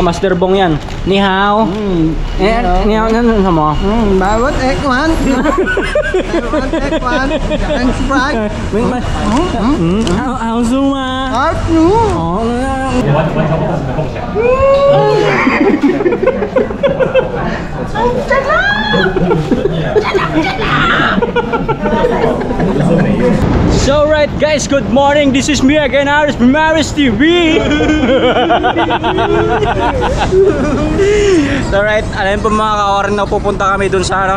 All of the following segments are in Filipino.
Master Bong yan. Ni hao. Ni hao ano sama? Bawat ekwan. Bawat ekwan. Ang Sprite. Hao suma. Atu. So right guys, good morning. This is me again, Aris Maris TV. So right, alam po mga ka-orin na pupunta kami dun sa ano.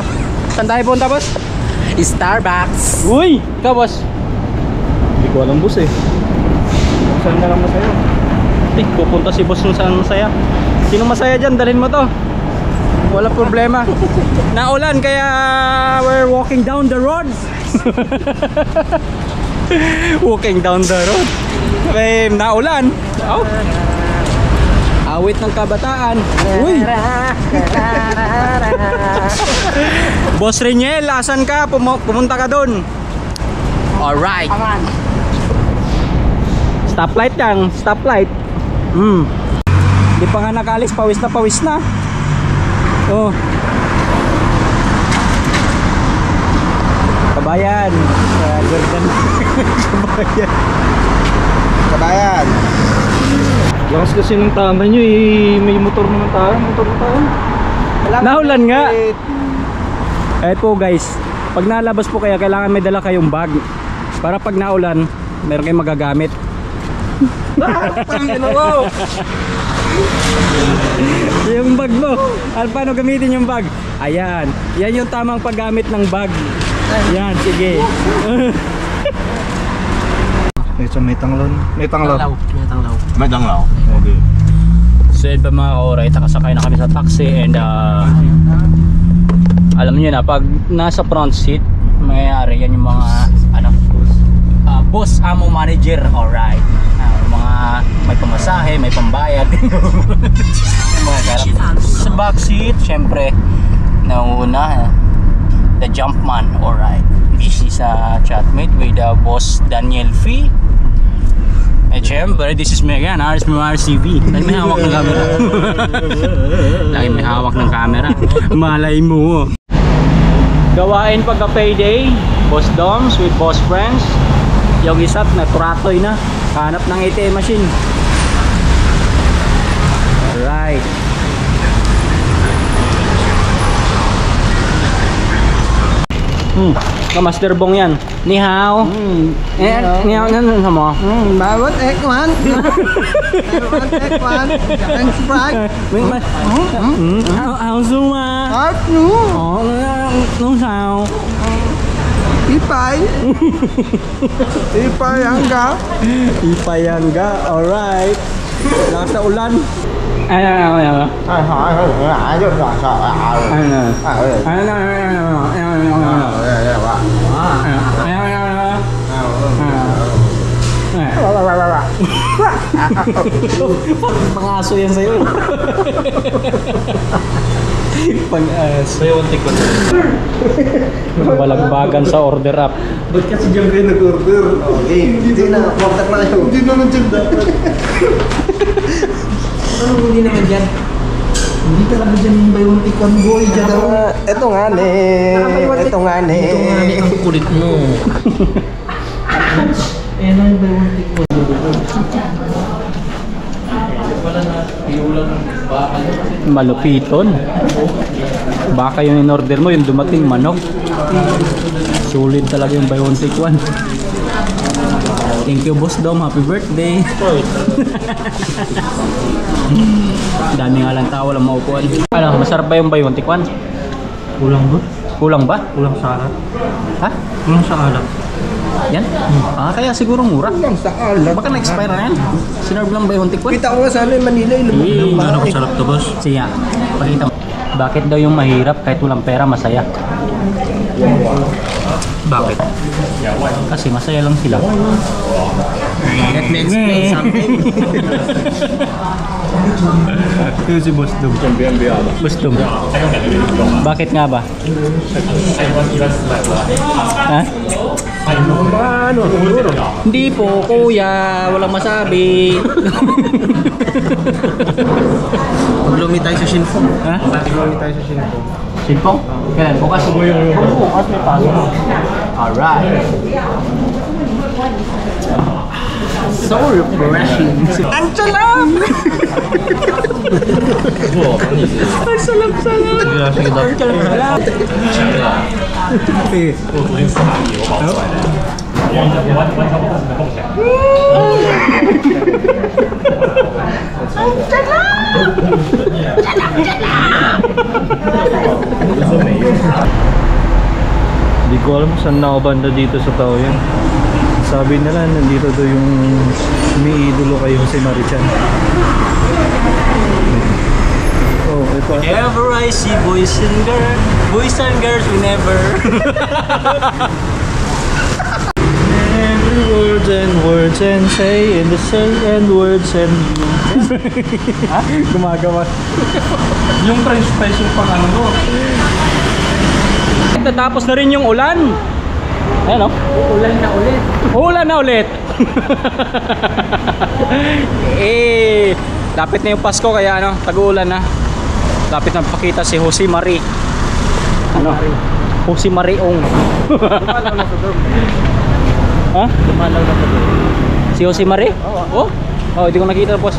Saan tayo punta, boss? Starbucks. Uy, ikaw boss. Hindi ko alam, boss eh. Saan na lang masaya? Pupunta si boss kung saan masaya. Sino masaya dyan? Dalhin mo to. Wala problema. Naulan kaya we're walking down the road. Walking down the road. May naulan. Oh. Awit ng kabataan. Uy. Boss Reniel, asan ka? Pumunta ka dun. Alright. Stoplight yan. Stoplight. Hindi pa nga nakalis. Pawis na pawis na. Oh. Kabayan. Jordan. Kabayan. Kabayan. Lakas kasi ng tama nyo eh. May motor naman tayo. Motor na tayo. Naulan nga. Eh po guys, pag nalabas po kaya kailangan may dala kayong bag. Para pag naulan, meron kayong magagamit. Yung bag mo, paano gamitin yung bag? Ayan, yan yung tamang paggamit ng bag. Yan, sige. May tanglaw. May tanglaw. May tanglaw. Okay. So yun pa mga ka-oray, nakasakay na kami sa taxi and alam niyo na, pag nasa front seat, mangyayari yan yung mga ano, boss, amo, manager, alright. Mga may pamasahe, may pambayad. Sa back seat, syempre nauna the Jumpman, alright. This is a chatmate with boss Daniel Fee. Eh syempre, this is me again, Aris Maris TV. Lagi may hawak ng camera. Lagi may hawak ng camera. Malay mo. Gawain pagka payday, Boss Doms with Boss Friends. Yung isa't naturatoy na, hanap ng ATM machine. Alright. Master Bong yan. Ni hao. Ni hao ano sama? Bawat ekwan. Bawat ekwan. Ang Sprite. Hao suma. Atu. Nung sao? Ipay. Ipayangga. Ipayangga, alright. Lakas na ulan. Ay, pang-aso yan sa'yo. Pang-aso. Balagbagan sa order up. Ba't kasi dyan kayo nag-order? Okay, hindi na. Contact na kayo. Hindi naman dyan dapat. Ano hindi naman dyan? Hindi talaga dyan yung buy one take one boy dyan. Ito nga ne. Ito nga ne. Ito nga ne ang kulit mo. Ayan ang buy one take one. Malupiton. Baka yung in-order mo, yung dumating manok. Sulit talaga yung buy one take one. Thank you Boss Dom, happy birthday. Dami nga lang tao, walang maupuan. Ano, masarap ba yung buy one take one? Kulang ba? Kulang ba? Kulang sa alat. Ha? Kulang sa alat. Yan? Kaya siguro mura. Kulang sa alat. Baka na-expire na yan. Sinerve lang buy one take one? Kita ko nga sana yung Manila. Ano ko sarap to, boss? Siya, pakita mo. Bakit daw yung mahirap kahit walang pera masaya? Bakit? Kasi masaya lang sila. Let me explain something. Ito si Boss Dum. Boss Dum. Bakit nga ba? Ha? Ano ba? ano, siguro. Hindi po, kuya. Walang masabi. Maglumi tayo sa Shinpong. Ha? Maglumi tayo sa Shinpong. Shinpong? Kailan? Bukas? Bukas may pasok. Alright. So refreshing. Ang sarap! Ang sarap-sarap! Ang sarap-sarap! Hindi ko alam saan nakabanda dito sa tao yan. Sabi nila nandito daw yung umiidolo kay Jose Marichan. Oh, ito. Whenever I see boys and girls, we never. Words and say and the say and words and ha? Gumagawa. Yung French fries yung pang-ano ko. Natapos na rin yung ulan. Ayan o. Ulan na ulit. Ulan na ulit. Eh, lapit na yung Pasko kaya ano, tag-uulan na. Lapit na pakita si Jose Mari. Ano? Jose Mariong. Lumalaw na sa dorm. Ha? Lumalaw na sa dorm. Si Jose Mari? Oo. Oh, hindi ko nakita boss.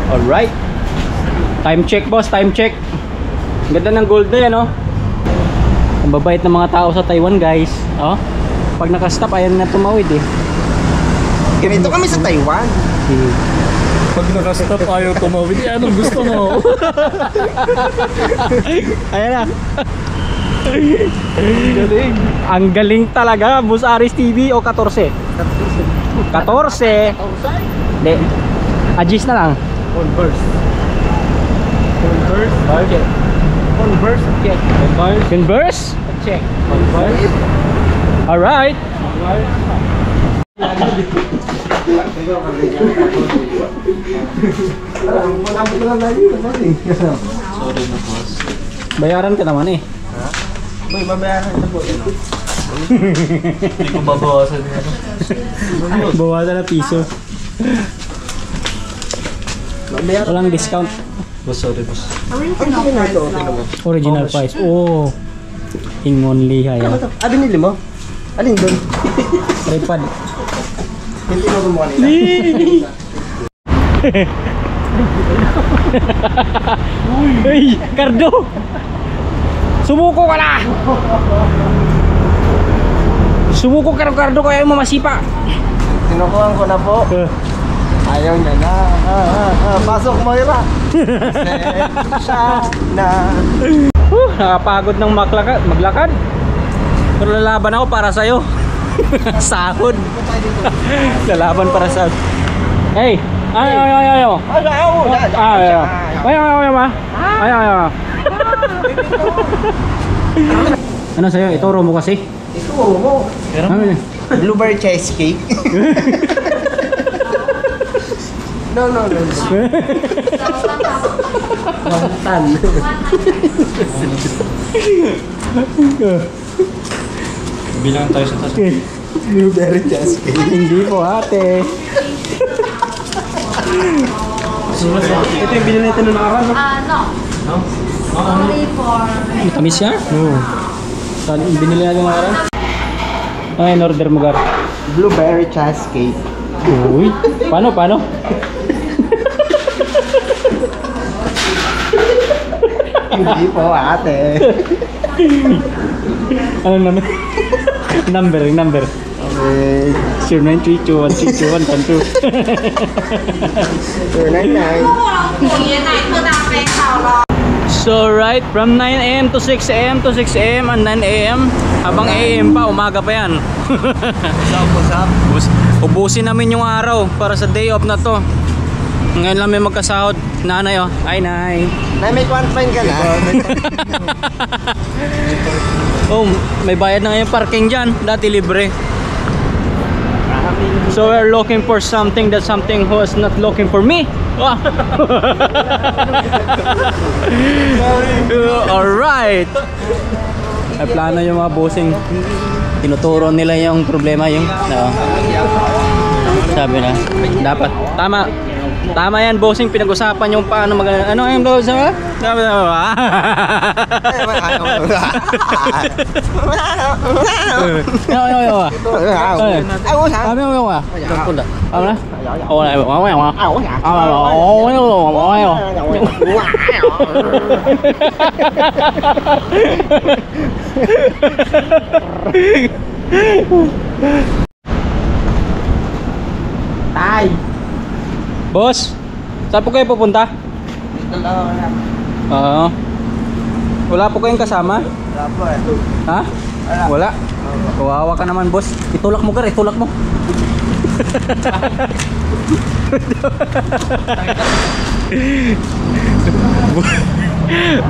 Alright. Time check boss, time check. Ang ganda ng gold na yan, oh. Ang babait ng mga tao sa Taiwan, guys. Oh. Pag nakastop, ayan na tumawid eh. Ganito kami sa Taiwan. Pag nakastop ayaw tumawid, anong gusto mo? Ayan na. Galing. Ang galing talaga, Boss Aris TV o 14? 14. Hindi. Adjust na lang. Converse. Converse. Okay. Converse. Check. Converse? Check. Converse. Alright. Sorry na boss. Bayaran ka naman eh. Uy, mabayaran na po. Hindi ko babawasan yan. Bawasan na piso. Mabayaran. Walang discount. Boss, sorry boss. Original price. Oh. Ingon lihay. Ah, binili mo? Alin doon? Tripod. Hindi mo gumawa nila. Hey, Cardo! Sumuko ka na! Sumuko ka na, Cardo, kaya mo masipa. Sinukuhan ko na po. Ayaw niya na. Pasok Moira. Siya na. Nakapagod ng maglakad. Pero lalaban ako para sa'yo. Sahod. Lalaban para sa. Hey! Ayaw. Ayaw ma. Ayaw. Ano sa'yo? Ituro mo kasi. Ituro mo. Ano? Blueberry cheesecake. No. Mantan. Bilang tayo sa taas. Blueberry cheesecake. Hindi po ate. Ito yung binili natin nung nakaraan, no? No. Only for... Matamis siya? Oo. Saan binili natin ng araw? Ano yung order mo, Gar? Blueberry cheesecake. Uy. Paano? Hindi po, ate. Ano naman? Number. Okay. 0932132112. 499. So right, from 9 AM to 6 AM to 6 AM and 9 AM habang AM pa, umaga pa yan. Ubusin namin yung araw para sa day off na to. Ngayon lang may magkasahod. Nanay oh. Ay nay. Nay, may quantifying ka na. Oh, may bayad na ngayon parking dyan. Dati libre. So we're looking for something that something who is not looking for me. Alright. May plano yung mga bossing. Tinuturo nila yung problema yung sabi na dapat tama yan bossing, pinag-usapan yung paano ano yung bossing ha? Sabi na Tay! Boss, saan po kayo pupunta? Dito lang. Oo. Wala po kayong kasama? Wala po eh. Ha? Wala. Kawawa ka naman, boss. Itulak mo, Gar, itulak mo.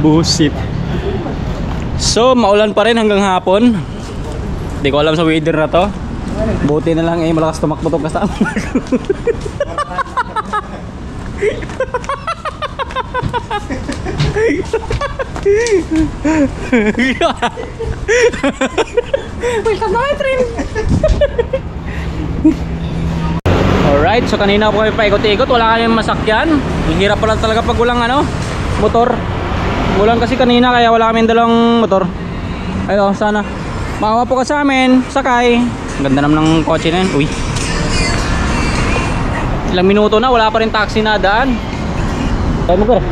Busit. So, maulan pa rin hanggang hapon. Hindi ko alam sa weather na to. Buti na lang malakas tumakbo tong kasama. Welcome to my train. Alright, so kanina po kami paikot-ikot, wala kami masakyan. Ang hirap pala talaga pag walang motor. Ulan kasi kanina kaya wala kami dalang motor. Ayun, sana maawa po ka sa amin, sakay. Ang ganda naman ng kotse na yun. Uy, ilang minuto na, wala pa rin taxi na daan. Kaya mo, Gar.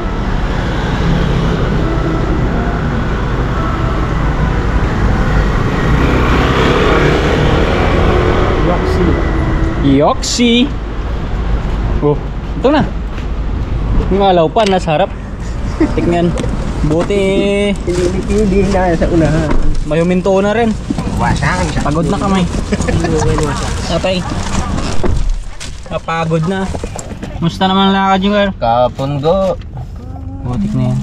Yoxi. Oh, ito na. Yung alaw pa, nasa harap. Tingnan. Buti Hindi na sa unahan. may huminto na rin. Wasan siya. Pagod na kamay. Atay. Napagod na. Musta naman ang lakad yung Gar? Kapunggo. Butik na yan.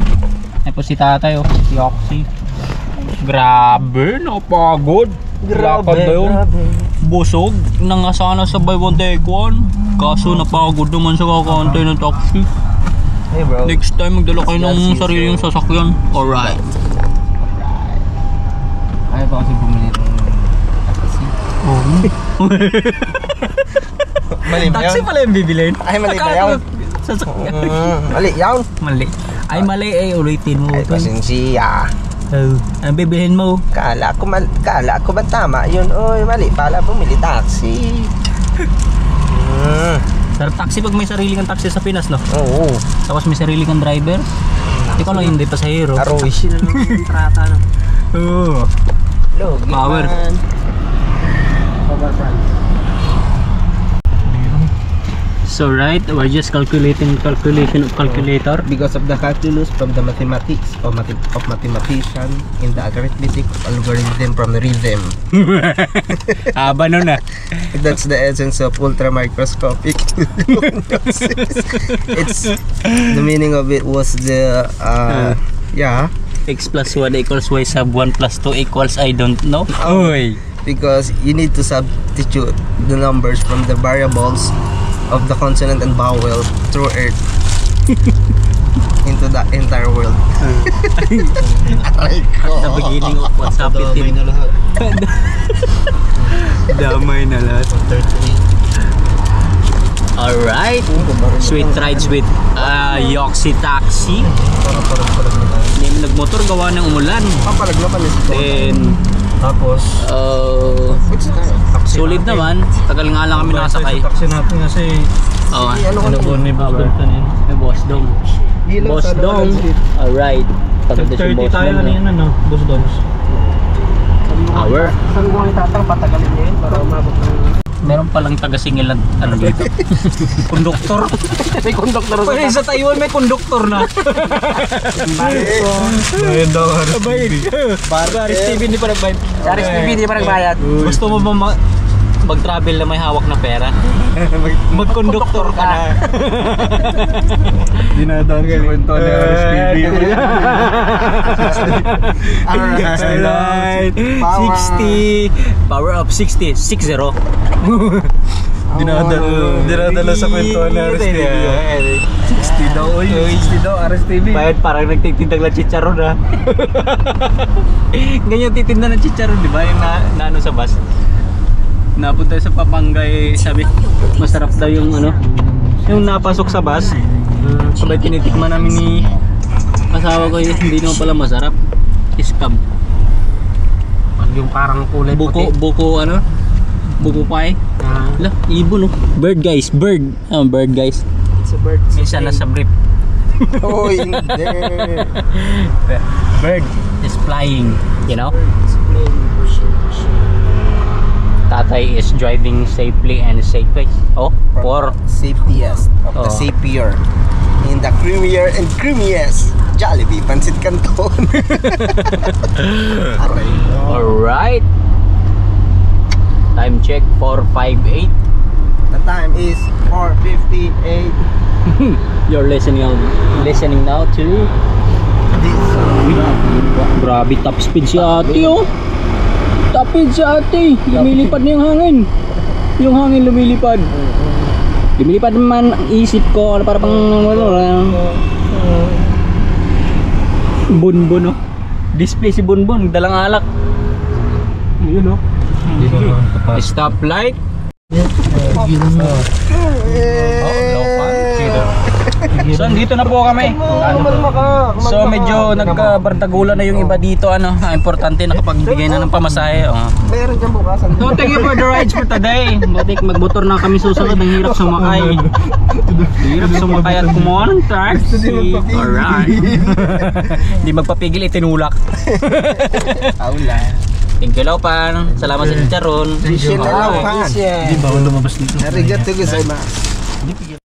Ay po si tatay oh. Si Yoxi. Grabe, napagod. Lakad na yun. Busog. Nangasana sa buy one take one. Kaso napagod naman sa kakantay ng taxi. Hey bro. Next time magdala kayo ng sariling sasakyan. Alright. Ayaw pa kasi bumili ng taxi. Mali ba Taxi yun? pala yung bibilin. Ay, mali ba yun? Sasakyan. Mali yun. Mali. Ay mali eh, ulitin mo. Ay pasensya. Oh, ang bibilhin mo. Kala ko ba tama yun? Oy, mali pala bumili taxi. Sarap taxi pag may sarili kang taxi sa Pinas, no? Oo. Tapos may sarili kang driver. Ikaw lang hindi pasahero. Aroy. Trata no. Oo. Logi Power. man. Power brand. So right, we're just calculation of calculator. Because of the calculus from the mathematics of mathematician in the arithmetic of algorithm from the rhythm. Aba nun ah. That's the essence of ultra microscopic. It's the meaning of it was the yeah, X plus 1 equals Y sub 1 plus 2 equals I don't know. Oy. because you need to substitute the numbers from the variables of the consonant and vowel through earth into the entire world. Aray ko. The beginning of what's happening. Damay na lahat. Alright. Sweet rides with Yoxi Taxi. Hindi mo nagmotor, gawa ng umulan. Papalag naman is Then tapos solid naman. Tagal nga lang kami nakasakay. Taxi natin kasi ano po ni Boss Dong kanina. May Boss Dong. Boss Dong. Alright. Pagod na si 30 Boss tayo Dong. kanina no, Boss Dong. Hour. Saan ko ang itatang patagalin niya yun para umabot ng Meron palang taga-singil ano dito. Konduktor. may konduktor Pwede sa Taiwan may konduktor na. Ayun daw, Bayad. Baris TV hindi pa nagbayad. Charis TV hindi pa nagbayad. Gusto mo ba mag-travel na may hawak na pera? Mag-konduktor ka na. dinadaan sa kwento ni Aris TV. Alright. 60. Power up 60. 60. Dinadala sa kwentuhan na Aris TV. 60 daw, 60 daw, Aris TV. Bayad parang nagtitindag ng chicharon ha. Ganyan titinda ng chicharon, di ba? Yung na ano sa bus. Napunta sa Papangay, sabi, masarap daw yung ano, yung napasok sa bus. Sabay tinitikman namin ni asawa ko, hindi naman pala masarap. Scam. Yung parang kulay puti. Buko ano? Buko pie. Lah, ibon oh. Bird guys, bird. Bird guys. It's a bird. Minsan nasa brief. Oh, hindi. Bird is flying, you know? Tatay is driving safely and safely. Oh, for Safetiest of the Oh. sapier. In the creamier and creamiest Jollibee Pancit Canton. alright. Time check 4:58. The time is 4:58. You're listening now to This. grabe top speed si ate oh. Top speed si ate. Lumilipad na yung hangin. Yung hangin lumilipad. Lumilipad naman ang isip ko para pang Bunbun oh. Display si Bunbun, dalang alak. Yun oh. Stop light. So dito na po kami. So medyo nagkabardagulan na yung iba dito ano. Importante nakapagbigay na ng pamasahe. Meron dyan bukasan. So thank you for the rides for today. Butik magmotor na kami susunod. Ang hirap sumakay. Hirap sumakay at kumuha ng taxi. Alright. Hindi magpapigil, itinulak. Aula. Thank you Laupan. Salamat sa chicharon. Shishin na lang, pan. Hindi bawal lumabas dito. Arigato gozaimasu.